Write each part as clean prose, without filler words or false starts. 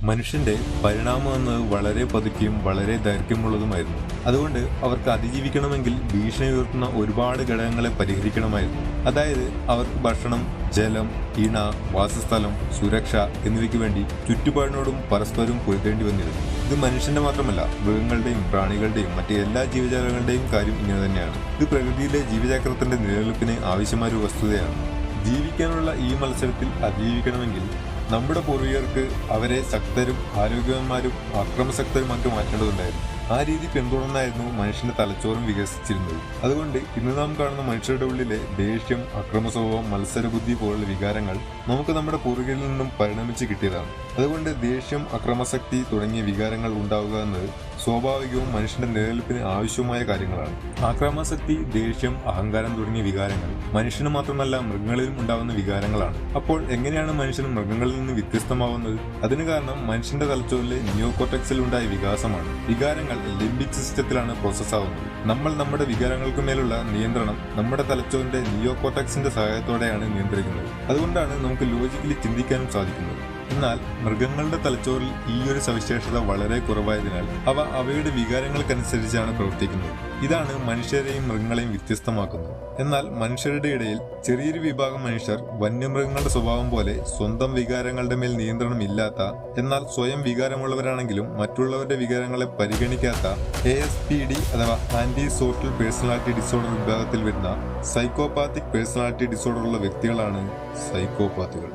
മനുഷ്യന്റെ പരിണാമം എന്നത് വളരെ പതുക്കെയും വളരെ ദൈർഘ്യമുള്ളതുമായിരുന്നു. അതുകൊണ്ട് അവർക്ക് അതിജീവിക്കണമെങ്കിൽ ഭീഷണി ഉയർത്തുന്ന ഒരുപാട് ഘടകങ്ങളെ പരിഹരിക്കണമായിരുന്നു. അതായത് അവർക്ക് ഭക്ഷണം, ജലം, ഇണ, വാസസ്ഥലം, സുരക്ഷ എന്നിവയ്ക്ക് വേണ്ടി ചുറ്റുപാടിനോടും പരസ്പരവും പൊരുതേണ്ടി വന്നിരുന്നു. ഇത് മനുഷ്യന്റെ മാത്രമല്ല, മൃഗങ്ങളുടെയും പ്രാണികളുടെയും മറ്റ് എല്ലാ ജീവജാലങ്ങളുടെയും കാര്യം ഇങ്ങനെ തന്നെയാണ്. ഇത് പ്രകൃതിയിലെ ജീവചക്രത്തിന്റെ നിലനിൽപ്പിന് ആവശ്യമായ ഒരു വസ്തുതയാണ്. ജീവിക്കാനുള്ള ഈ മത്സരത്തിൽ അതിജീവിക്കണമെങ്കിൽ നമ്മുടെ പൂർവികർക്ക് അവരെ ശക്തരും ആരോഗ്യവാന്മാരും അക്രമശക്തരുമാക്കി മാറ്റേണ്ടതുണ്ടായിരുന്നു. ആ രീതി പിന്തുടർന്നായിരുന്നു മനുഷ്യന്റെ തലച്ചോറും വികസിച്ചിരുന്നത്. അതുകൊണ്ട് ഇന്ന് നാം കാണുന്ന മനുഷ്യരുടെ ഉള്ളിലെ ദേഷ്യം, അക്രമസ്വഭാവം, മത്സരബുദ്ധി പോലുള്ള വികാരങ്ങൾ നമുക്ക് നമ്മുടെ പൂർവികരിൽ നിന്നും പരിണമിച്ച് കിട്ടിയതാണ്. അതുകൊണ്ട് ദേഷ്യം, അക്രമശക്തി തുടങ്ങിയ വികാരങ്ങൾ ഉണ്ടാവുക എന്നത് സ്വാഭാവികവും മനുഷ്യന്റെ നിലനിൽപ്പിന് ആവശ്യമായ കാര്യങ്ങളാണ്. ആക്രമണശക്തി, ദേഷ്യം, അഹങ്കാരം തുടങ്ങിയ വികാരങ്ങൾ മനുഷ്യന് മാത്രമല്ല മൃഗങ്ങളിലും ഉണ്ടാകുന്ന വികാരങ്ങളാണ്. അപ്പോൾ എങ്ങനെയാണ് മനുഷ്യൻ മൃഗങ്ങളിൽ നിന്ന് വ്യത്യസ്തമാവുന്നത്? അതിന് കാരണം മനുഷ്യന്റെ തലച്ചോറിലെ നിയോകോർട്ടെക്സിൽ ഉണ്ടായ വികാസമാണ്. വികാരങ്ങൾ ലിംബിക് സിസ്റ്റത്തിലാണ് പ്രോസസ് ആവുന്നത്. നമ്മൾ നമ്മുടെ വികാരങ്ങൾക്ക് മേലുള്ള നിയന്ത്രണം നമ്മുടെ തലച്ചോറിന്റെ നിയോകോർട്ടെക്സിന്റെ സഹായത്തോടെയാണ് നിയന്ത്രിക്കുന്നത്. അതുകൊണ്ടാണ് നമുക്ക് ലോജിക്കലി ചിന്തിക്കാനും സാധിക്കുന്നത്. എന്നാൽ മൃഗങ്ങളുടെ തലച്ചോറിൽ ഈ ഒരു സവിശേഷത വളരെ കുറവായതിനാൽ അവ അവയുടെ വികാരങ്ങൾക്കനുസരിച്ചാണ് പ്രവർത്തിക്കുന്നത്. ഇതാണ് മനുഷ്യരെയും മൃഗങ്ങളെയും വ്യത്യസ്തമാക്കുന്നത്. എന്നാൽ മനുഷ്യരുടെ ഇടയിൽ ചെറിയൊരു വിഭാഗം മനുഷ്യർ വന്യമൃഗങ്ങളുടെ സ്വഭാവം പോലെ സ്വന്തം വികാരങ്ങളുടെ മേൽ നിയന്ത്രണം ഇല്ലാത്ത, എന്നാൽ സ്വയം വികാരമുള്ളവരാണെങ്കിലും മറ്റുള്ളവരുടെ വികാരങ്ങളെ പരിഗണിക്കാത്ത ASPD അഥവാ ആന്റി സോഷ്യൽ പേഴ്സണാലിറ്റി ഡിസോർഡർ വിഭാഗത്തിൽ വരുന്ന സൈക്കോപാത്തിക് പേഴ്സണാലിറ്റി ഡിസോർഡർ ഉള്ള വ്യക്തികളാണ് സൈക്കോപാത്തുകൾ.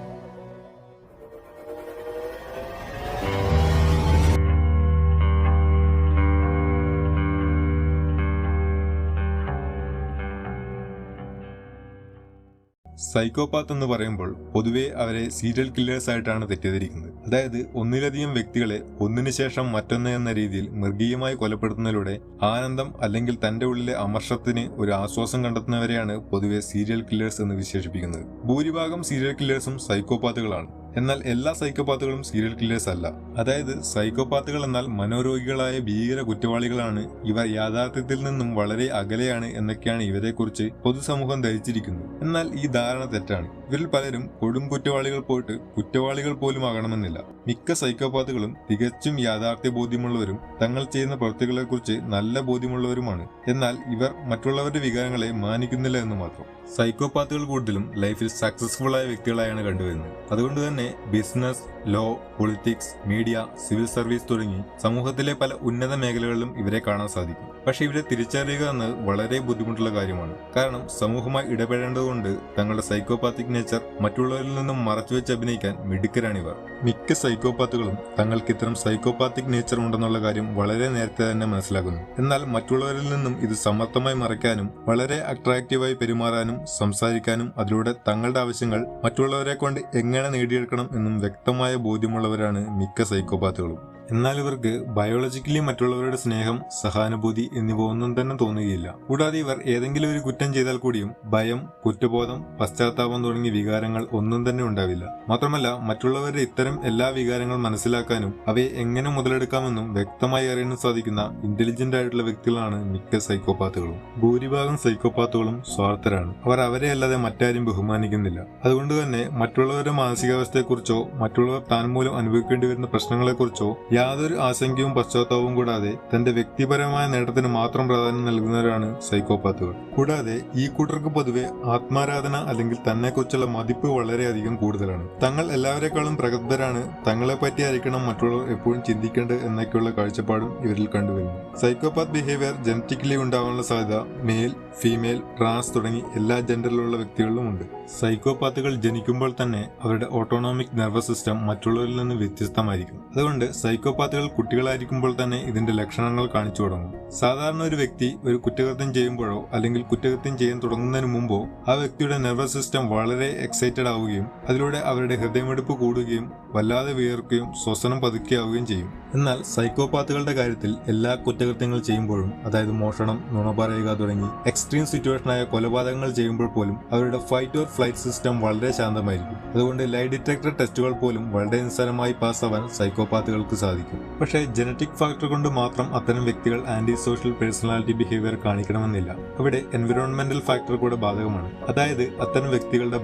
സൈക്കോപാത്ത് എന്ന് പറയുമ്പോൾ പൊതുവെ അവരെ സീരിയൽ കില്ലേഴ്സ് ആയിട്ടാണ് തെറ്റിദ്ധരിക്കുന്നത്. അതായത് ഒന്നിലധികം വ്യക്തികളെ ഒന്നിനു ശേഷം മറ്റൊന്ന് എന്ന രീതിയിൽ മൃഗീയമായി കൊലപ്പെടുത്തുന്നതിലൂടെ ആനന്ദം അല്ലെങ്കിൽ തന്റെ ഉള്ളിലെ അമർഷത്തിന് ഒരു ആശ്വാസം കണ്ടെത്തുന്നവരെയാണ് പൊതുവെ സീരിയൽ കില്ലേഴ്സ് എന്ന് വിശേഷിപ്പിക്കുന്നത്. ഭൂരിഭാഗം സീരിയൽ കില്ലേഴ്സും സൈക്കോപാത്തുകളാണ്. എന്നാൽ എല്ലാ സൈക്കോപാത്തുകളും സീരിയൽ കില്ലേഴ്സ് അല്ല. അതായത് സൈക്കോപാത്തുകൾ എന്നാൽ മനോരോഗികളായ ഭീകര കുറ്റവാളികളാണ്, ഇവർ യാഥാർത്ഥ്യത്തിൽ നിന്നും വളരെ അകലെയാണ് എന്നൊക്കെയാണ് ഇവരെക്കുറിച്ച് പൊതുസമൂഹം ധരിച്ചിരിക്കുന്നത്. എന്നാൽ ഈ ധാരണ തെറ്റാണ്. ഇവരിൽ പലരും കൊടും കുറ്റവാളികൾ പോയിട്ട് കുറ്റവാളികൾ പോലും ആകണമെന്നില്ല. മിക്ക സൈക്കോപാത്തുകളും തികച്ചും യാഥാർത്ഥ്യ ബോധ്യമുള്ളവരും തങ്ങൾ ചെയ്യുന്ന പ്രവൃത്തികളെക്കുറിച്ച് നല്ല ബോധ്യമുള്ളവരുമാണ്. എന്നാൽ ഇവർ മറ്റുള്ളവരുടെ വികാരങ്ങളെ മാനിക്കുന്നില്ല എന്ന് മാത്രം. സൈക്കോപാത്തുകൾ കൂടുതലും ലൈഫിൽ സക്സസ്ഫുൾ ആയ വ്യക്തികളായാണ് കണ്ടുവരുന്നത്. അതുകൊണ്ട് തന്നെ business, law, politics, media, civil service തുടങ്ങി സമൂഹത്തിലെ പല ഉന്നത മേഖലകളിലും ഇവരെ കാണാൻ സാധിക്കും. പക്ഷെ ഇവരെ തിരിച്ചറിയുക എന്നത് വളരെ ബുദ്ധിമുട്ടുള്ള കാര്യമാണ്. കാരണം സമൂഹമായി ഇടപെടേണ്ടതുകൊണ്ട് തങ്ങളുടെ സൈക്കോപാത്തിക് നേച്ചർ മറ്റുള്ളവരിൽ നിന്നും മറച്ചുവെച്ച് അഭിനയിക്കാൻ മിടുക്കരാണിവർ. മിക്ക സൈക്കോപാത്തുകളും തങ്ങൾക്ക് ഇത്തരം സൈക്കോപാത്തിക് നേച്ചർ ഉണ്ടെന്നുള്ള കാര്യം വളരെ നേരത്തെ തന്നെ മനസ്സിലാക്കുന്നു. എന്നാൽ മറ്റുള്ളവരിൽ നിന്നും ഇത് സമർത്ഥമായി മറയ്ക്കാനും വളരെ അട്രാക്റ്റീവായി പെരുമാറാനും സംസാരിക്കാനും അതിലൂടെ തങ്ങളുടെ ആവശ്യങ്ങൾ മറ്റുള്ളവരെ കൊണ്ട് എങ്ങനെ നേടിയെടുക്കണം എന്നും വ്യക്തമായ ബോധ്യമുള്ളവരാണ് മിക്ക സൈക്കോപാത്തുകളും. എന്നാൽ ഇവർക്ക് ബയോളജിക്കലി മറ്റുള്ളവരുടെ സ്നേഹം, സഹാനുഭൂതി എന്നിവ ഒന്നും തന്നെ തോന്നുകയില്ല. കൂടാതെ ഇവർ ഏതെങ്കിലും ഒരു കുറ്റം ചെയ്താൽ കൂടിയും ഭയം, കുറ്റബോധം, പശ്ചാത്താപം തുടങ്ങിയ വികാരങ്ങൾ ഒന്നും തന്നെ ഉണ്ടാവില്ല. മാത്രമല്ല മറ്റുള്ളവരുടെ ഇത്തരം എല്ലാ വികാരങ്ങളും മനസ്സിലാക്കാനും അവയെ എങ്ങനെ മുതലെടുക്കാമെന്നും വ്യക്തമായി അറിയാനും സാധിക്കുന്ന ഇന്റലിജന്റ് ആയിട്ടുള്ള വ്യക്തികളാണ് മിക്ക സൈക്കോപാത്തുകളും. ഭൂരിഭാഗം സൈക്കോപാത്തുകളും സ്വാർത്ഥരാണ്. അവർ അവരെ അല്ലാതെ മറ്റാരും ബഹുമാനിക്കുന്നില്ല. അതുകൊണ്ട് തന്നെ മറ്റുള്ളവരുടെ മാനസികാവസ്ഥയെക്കുറിച്ചോ മറ്റുള്ളവർ താൻ മൂലം അനുഭവിക്കേണ്ടി വരുന്ന പ്രശ്നങ്ങളെക്കുറിച്ചോ യാതൊരു ആശങ്കയും പശ്ചാത്താപവും കൂടാതെ തന്റെ വ്യക്തിപരമായ നേട്ടത്തിന് മാത്രം പ്രാധാന്യം നൽകുന്നവരാണ് സൈക്കോപാത്തുകൾ. കൂടാതെ ഈ കൂട്ടർക്ക് പൊതുവെ ആത്മാരാധന അല്ലെങ്കിൽ തന്നെക്കുറിച്ചുള്ള മതിപ്പ് വളരെയധികം കൂടുതലാണ്. തങ്ങൾ എല്ലാവരെക്കാളും പ്രഗത്ഭരാണ്, തങ്ങളെ പറ്റിയായിരിക്കണം മറ്റുള്ളവർ എപ്പോഴും ചിന്തിക്കേണ്ടത് എന്നൊക്കെയുള്ള കാഴ്ചപ്പാടും ഇവരിൽ കണ്ടുവരുന്നു. സൈക്കോപാത്ത് ബിഹേവിയർ ജനറ്റിക്കലി ഉണ്ടാവാനുള്ള സാധ്യത മെയിൽ, ഫീമെയിൽ, ട്രാൻസ് തുടങ്ങി എല്ലാ ജെൻഡറിലുള്ള വ്യക്തികളിലും ഉണ്ട്. സൈക്കോപാത്തുകൾ ജനിക്കുമ്പോൾ തന്നെ അവരുടെ ഓട്ടോണോമിക് നെർവസ് സിസ്റ്റം മറ്റുള്ളവരിൽ നിന്ന് വ്യത്യസ്തമായിരിക്കും. അതുകൊണ്ട് സൈക്കോപാത്തുകൾ കുട്ടികളായിരിക്കുമ്പോൾ തന്നെ ഇതിന്റെ ലക്ഷണങ്ങൾ കാണിച്ചു തുടങ്ങും. സാധാരണ ഒരു വ്യക്തി ഒരു കുറ്റകൃത്യം ചെയ്യുമ്പോഴോ അല്ലെങ്കിൽ കുറ്റകൃത്യം ചെയ്യാൻ തുടങ്ങുന്നതിന് മുമ്പോ ആ വ്യക്തിയുടെ നെർവസ് സിസ്റ്റം വളരെ എക്സൈറ്റഡ് ആവുകയും അതിലൂടെ അവരുടെ ഹൃദയമിടിപ്പ് കൂടുകയും വല്ലാതെ വിയർക്കുകയും ശ്വസനം പതുക്കെയാവുകയും ചെയ്യും. എന്നാൽ സൈക്കോപാത്തുകളുടെ കാര്യത്തിൽ എല്ലാ കുറ്റകൃത്യങ്ങൾ ചെയ്യുമ്പോഴും, അതായത് മോഷണം, നുണ പറയുക തുടങ്ങി എക്സ്ട്രീം സിറ്റുവേഷനായ കൊലപാതകങ്ങൾ ചെയ്യുമ്പോൾ പോലും അവരുടെ ഫൈറ്റ് ഓർ ഫ്ലൈറ്റ് സിസ്റ്റം വളരെ ശാന്തമായിരിക്കും. അതുകൊണ്ട് ലൈ ഡിറ്റക്ടർ ടെസ്റ്റുകൾ പോലും വളരെ നിസ്സാരമായി പാസ്സാവാൻ സൈക്കോപാത്തുകൾക്ക് സാധിക്കും. പക്ഷേ ജനറ്റിക് ഫാക്ടർ കൊണ്ട് മാത്രം അത്തരം വ്യക്തികൾ ആന്റി സോഷ്യൽ പേഴ്സണാലിറ്റി ബിഹേവിയർ കാണിക്കണമെന്നില്ല. അവിടെ എൻവിറോൺമെന്റൽ ഫാക്ടർ കൂടെ ബാധകമാണ്. അതായത് അത്തരം വ്യക്തികളുടെ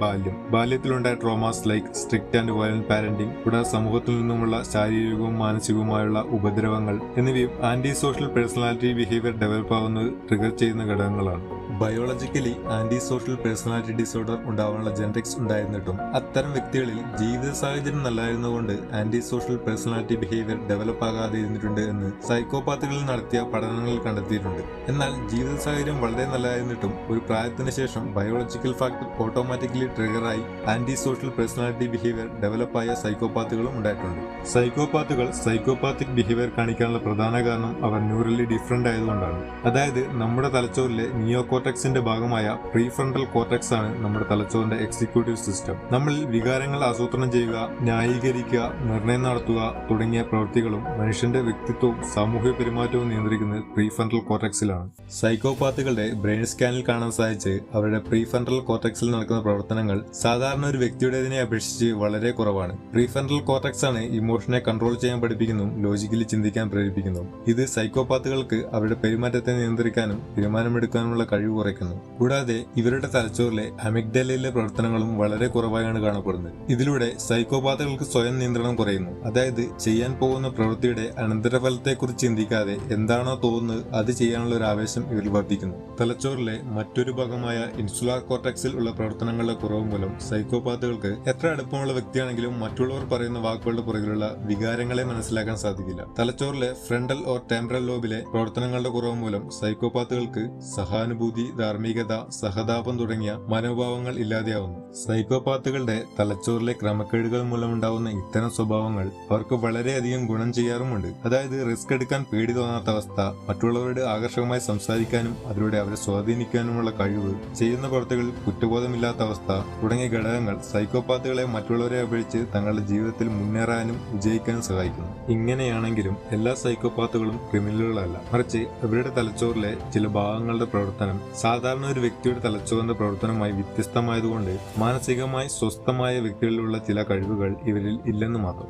ബാല്യത്തിലുണ്ടായ traumas like strict and violent parenting, കൂടാതെ സമൂഹത്തിൽ നിന്നുമുള്ള ശാരീരികവും മാനസികവുമായുള്ള ഉപദ്രവങ്ങൾ എന്നിവയും anti social personality behaviour develop ആവുന്നത് ട്രിഗർ ചെയ്യുന്ന ഘടകങ്ങളാണ്. Biologically anti social personality disorder ഉണ്ടാവാനുള്ള ജനറ്റിക്സ് ഉണ്ടായിരുന്നിട്ടും അത്തരം വ്യക്തികളിൽ ജീവിത സാഹചര്യം നല്ലതായിരുന്നുകൊണ്ട് anti social personality behaviour develop ആകാതെ ഇരുന്നിട്ടുണ്ട് എന്ന് സൈക്കോപാത്തുകളിൽ നടത്തിയ പഠനങ്ങളിൽ കണ്ടെത്തിയിട്ടുണ്ട്. എന്നാൽ ജീവിത സാഹചര്യം വളരെ നല്ലതായിരുന്നിട്ടും ഒരു പ്രായത്തിന് ശേഷം ബയോളജിക്കൽ ഫാക്ടർ ഓട്ടോമാറ്റിക്കലി ട്രിഗറായി ആന്റി സോഷ്യൽ പേഴ്സണാലിറ്റി ബിഹേവിയർ ഡെവലപ്പായ സൈക്കോപാത്തുകളും ഉണ്ടായിട്ടുണ്ട്. സൈക്കോപാത്തുകൾ സൈക്കോപാത്തിക് ബിഹേവിയർ കാണിക്കാനുള്ള പ്രധാന കാരണം അവർ ന്യൂറലി ഡിഫറന്റ് ആയതുകൊണ്ടാണ്. അതായത് നമ്മുടെ തലച്ചോറിലെ നിയോകോർട്ടെക്സിന്റെ ഭാഗമായ പ്രീഫ്രണ്ടൽ കോർട്ടെക്സ് ആണ് നമ്മുടെ തലച്ചോറിന്റെ എക്സിക്യൂട്ടീവ് സിസ്റ്റം. നമ്മളിൽ വികാരങ്ങൾ ആസൂത്രണം ചെയ്യുക, ന്യായീകരിക്കുക, നിർണയം നടത്തുക തുടങ്ങിയ പ്രവൃത്തികളും മനുഷ്യന്റെ വ്യക്തിത്വവും സാമൂഹിക പെരുമാറ്റവും നിയന്ത്രിക്കുന്നത് പ്രീഫ്രണ്ടൽ കോർട്ടെക്സിലാണ്. സൈക്കോപാത്തുകളുടെ ബ്രെയിൻ സ്കാനിൽ കാണാൻ സാധിച്ച് അവരുടെ പ്രീഫ്രണ്ടൽ കോർട്ടെക്സിൽ നടക്കുന്ന പ്രവർത്തനങ്ങൾ സാധാരണ ഒരു വ്യക്തിയുടേതിനെ അപേക്ഷിച്ച് വളരെ കുറവാണ്. പ്രീഫ്രണ്ടൽ കോർട്ടെക്സ് ആണ് ഇമോഷനെ കൺട്രോൾ ചെയ്യാൻ പഠിപ്പിക്കുന്നതും ലോജിക്കലി ചിന്തിക്കാൻ പ്രേരിപ്പിക്കുന്നതും. ഇത് സൈക്കോപാത്തുകൾക്ക് അവരുടെ പെരുമാറ്റത്തെ നിയന്ത്രിക്കാനും തീരുമാനമെടുക്കാനുമുള്ള കഴിവ് കുറയ്ക്കുന്നു. കൂടാതെ ഇവരുടെ തലച്ചോറിലെ അമിഗ്ഡലയിലെ പ്രവർത്തനങ്ങളും വളരെ കുറവായാണ് കാണപ്പെടുന്നത്. ഇതിലൂടെ സൈക്കോപാത്തുകൾക്ക് സ്വയം നിയന്ത്രണം കുറയുന്നു. അതായത് ചെയ്യാൻ പോകുന്ന പ്രവൃത്തിയുടെ അനന്തരഫലത്തെക്കുറിച്ച് ചിന്തിക്കാതെ എന്താണോ തോന്നുന്നത് അത് ചെയ്യാനുള്ള ഒരു ആവേശം ഇവരിൽ വർദ്ധിക്കുന്നു. തലച്ചോറിലെ മറ്റൊരു ഭാഗമായ ഇൻസുലാർ കോർട്ടെക്സിൽ ഉള്ള പ്രവർത്തനങ്ങളുടെ കുറവ് മൂലം സൈക്കോപാത്തുകൾക്ക് എത്ര അടുപ്പമുള്ള വ്യക്തിയാണെങ്കിലും മറ്റുള്ളവർ പറയുന്ന വാക്കുകളുടെ പുറകിലുള്ള വികാരങ്ങളെ മനസ്സിലാക്കാൻ സാധിക്കില്ല. തലച്ചോറിലെ ഫ്രണ്ടൽ ഓർ ടെമ്പറൽ ലോബിലെ പ്രവർത്തനങ്ങളുടെ കുറവ് മൂലം സൈക്കോപാത്തുകൾക്ക് സഹാനുഭൂതി, ധാർമ്മികത, സഹതാപം തുടങ്ങിയ മനോഭാവങ്ങൾ ഇല്ലാതെയാവുന്നു. സൈക്കോപാത്തുകളുടെ തലച്ചോറിലെ ക്രമക്കേടുകൾ മൂലമുണ്ടാവുന്ന ഇത്തരം സ്വഭാവങ്ങൾ അവർക്ക് വളരെയധികം ഗുണം ചെയ്യാറുമുണ്ട്. അതായത് റിസ്ക് എടുക്കാൻ പേടി തോന്നാത്ത അവസ്ഥ, മറ്റുള്ളവരോട് ആകർഷകമായി സംസാരിക്കാനും അതിലൂടെ അവരെ സ്വാധീനിക്കാനുമുള്ള കഴിവ്, ചെയ്യുന്ന പ്രവൃത്തികളിൽ കുറ്റബോധമില്ലാത്ത അവസ്ഥ തുടങ്ങിയ ഘടകങ്ങൾ സൈക്കോപാത്തുകളെ മറ്റുള്ളവരെ അപേക്ഷിച്ച് തങ്ങളുടെ ജീവിതത്തിൽ മുന്നേറാനും വിജയിക്കാനും സഹായിക്കുന്നു. ഇങ്ങനെയാണെങ്കിലും എല്ലാ സൈക്കോപാത്തുകളും ക്രിമിനലുകളല്ല, മറിച്ച് അവരുടെ തലച്ചോറിലെ ചില ഭാഗങ്ങളുടെ പ്രവർത്തനം സാധാരണ ഒരു വ്യക്തിയുടെ തലച്ചോറിന്റെ പ്രവർത്തനമായി വ്യത്യസ്തമായതുകൊണ്ട് മാനസികമായി സ്വസ്ഥമായ വ്യക്തികളിലുള്ള ചില കഴിവുകൾ ഇവരിൽ ഇല്ലെന്ന് മാത്രം.